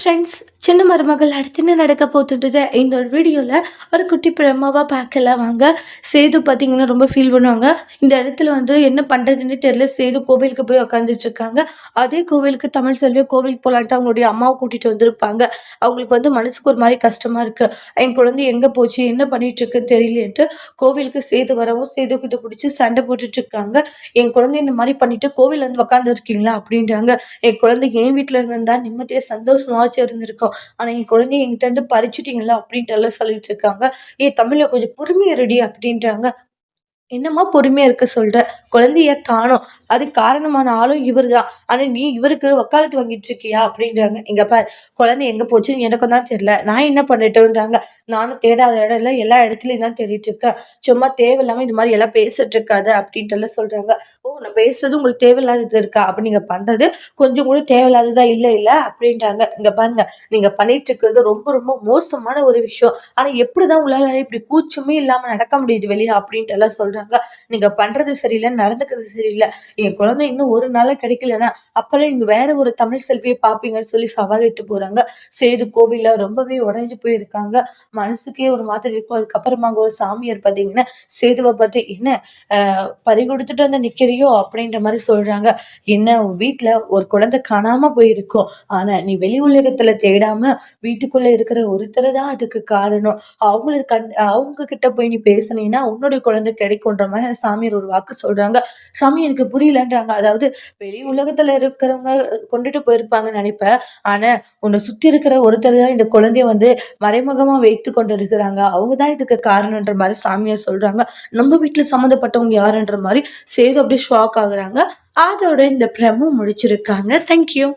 Friends, சின்ன மருமகள் அடுத்து என்ன நடக்க போகுதுன்றத இந்த ஒரு வீடியோவில் ஒரு குட்டி பிரமாவாக பார்க்கலாம் வாங்க. சேது பார்த்தீங்கன்னா ரொம்ப ஃபீல் பண்ணுவாங்க. இந்த இடத்துல வந்து என்ன பண்ணுறதுன்னு தெரியல. சேது கோவிலுக்கு போய் உக்காந்துட்டு இருக்காங்க. அதே கோவிலுக்கு தமிழ் செல்வி கோவிலுக்கு போகலான்ட்டு அவங்களுடைய அம்மாவை கூட்டிகிட்டு வந்திருப்பாங்க. அவங்களுக்கு வந்து மனசுக்கு ஒரு மாதிரி கஷ்டமாக இருக்குது. என் குழந்தை எங்கே போச்சு, என்ன பண்ணிட்டு இருக்குன்னு தெரியலேன்ட்டு கோவிலுக்கு சேது வரவும் சேது கிட்ட பிடிச்சி சண்டை போட்டுட்டு இருக்காங்க. என் குழந்தை இந்த மாதிரி பண்ணிட்டு கோவில் வந்து உக்காந்துருக்கீங்களா அப்படின்றாங்க. என் குழந்தை என் வீட்டில் இருந்தால் நிம்மதியாக சந்தோஷமாச்சும் இருந்திருக்கும். ஆனா என் குழந்தைய என்கிட்ட இருந்து பறிச்சுட்டீங்களா அப்படின்ட்டு எல்லாம் சொல்லிட்டு இருக்காங்க. தமிழ்ல கொஞ்சம் பொறுமையா இருடி அப்படின்றாங்க. என்னம்மா பொறுமையா இருக்க சொல்ற? குழந்தைய காணோம். அதுக்கு காரணமான ஆளும் இவர்தான். ஆனா நீ இவருக்கு வக்காலத்து வாங்கிட்டு இருக்கியா? அப்படின்றாங்க. இங்க பாரு, குழந்தை எங்க போச்சுன்னு எனக்கும் தான் தெரியல. நான் என்ன பண்ணட்டும்ன்றாங்க. நானும் தேடாத இடம் இல்ல, எல்லா இடத்துலயும் தான் தேடிட்டு இருக்கேன். சும்மா தேவையில்லாம இது மாதிரி எல்லாம் பேசிட்டு இருக்காத அப்படின்ட்டு எல்லாம் சொல்றாங்க. ஓ, நான் பேசுறது உங்களுக்கு தேவையில்லாதது இருக்கா? அப்ப நீங்க பண்றது கொஞ்சம் கூட தேவையில்லாததா இல்ல அப்படின்றாங்க. இங்க பாருங்க, நீங்க பண்ணிட்டு இருக்கிறது ரொம்ப ரொம்ப மோசமான ஒரு விஷயம். ஆனா எப்படிதான் உங்களால இப்படி கூச்சமே இல்லாம நடக்க முடியுது வெளியே அப்படின்ட்டு எல்லாம் சொல்றாங்க. நீங்க பண்றது சரியில்லை, நடந்துக்கிறது சரியில்லை. என் குழந்தை இன்னும் ஒரு நாள் கிடைக்கலன்னா அப்பெல்லாம் நீங்க வேற ஒரு தமிழ் செல்வியை பாப்பீங்கன்னு சொல்லி சவால் விட்டு போறாங்க. சேது கோவில்ல ரொம்பவே உடைஞ்சு போயிருக்காங்க. மனசுக்கே ஒரு மாதிரி இருக்கும். அதுக்கப்புறமா அங்க ஒரு சாமியார் பாத்தீங்கன்னா சேதுவை பத்தி என்ன பறி கொடுத்துட்டு வந்து நிக்கிறியோ அப்படின்ற மாதிரி சொல்றாங்க. என்ன உன் வீட்டுல ஒரு குழந்தை காணாம போயிருக்கும். ஆனா நீ வெளி உலகத்துல தேடாம வீட்டுக்குள்ள இருக்கிற ஒருத்தர் தான் அதுக்கு காரணம். அவங்க கிட்ட போய் நீ பேசுனீன்னா உன்னுடைய குழந்தை கிடைக்கும்ன்ற மாதிரி அந்த சாமியார் ஒரு வாக்கு சொல்றாங்க. சாமி எனக்கு புரியலன்றாங்க. அதாவது வெளி உலகத்துல இருக்கிறவங்க கொண்டுட்டு போயிருப்பாங்கன்னு நினைப்பேன். ஆனா உன்னை சுத்தி இருக்கிற ஒருத்தர் தான் இந்த குழந்தைய வந்து மறைமுகமா வைத்து கொண்டு இருக்கிறாங்க. அவங்கதான் இதுக்கு காரணம்ன்ற மாதிரி சாமியார் சொல்றாங்க. நம்ம வீட்டுல சம்மந்தப்பட்டவங்க யாருன்ற மாதிரி சேது அப்படியே ஷாக் ஆகுறாங்க. அதோட இந்த பிரமு முடிச்சிருக்காங்க. தேங்க்யூ.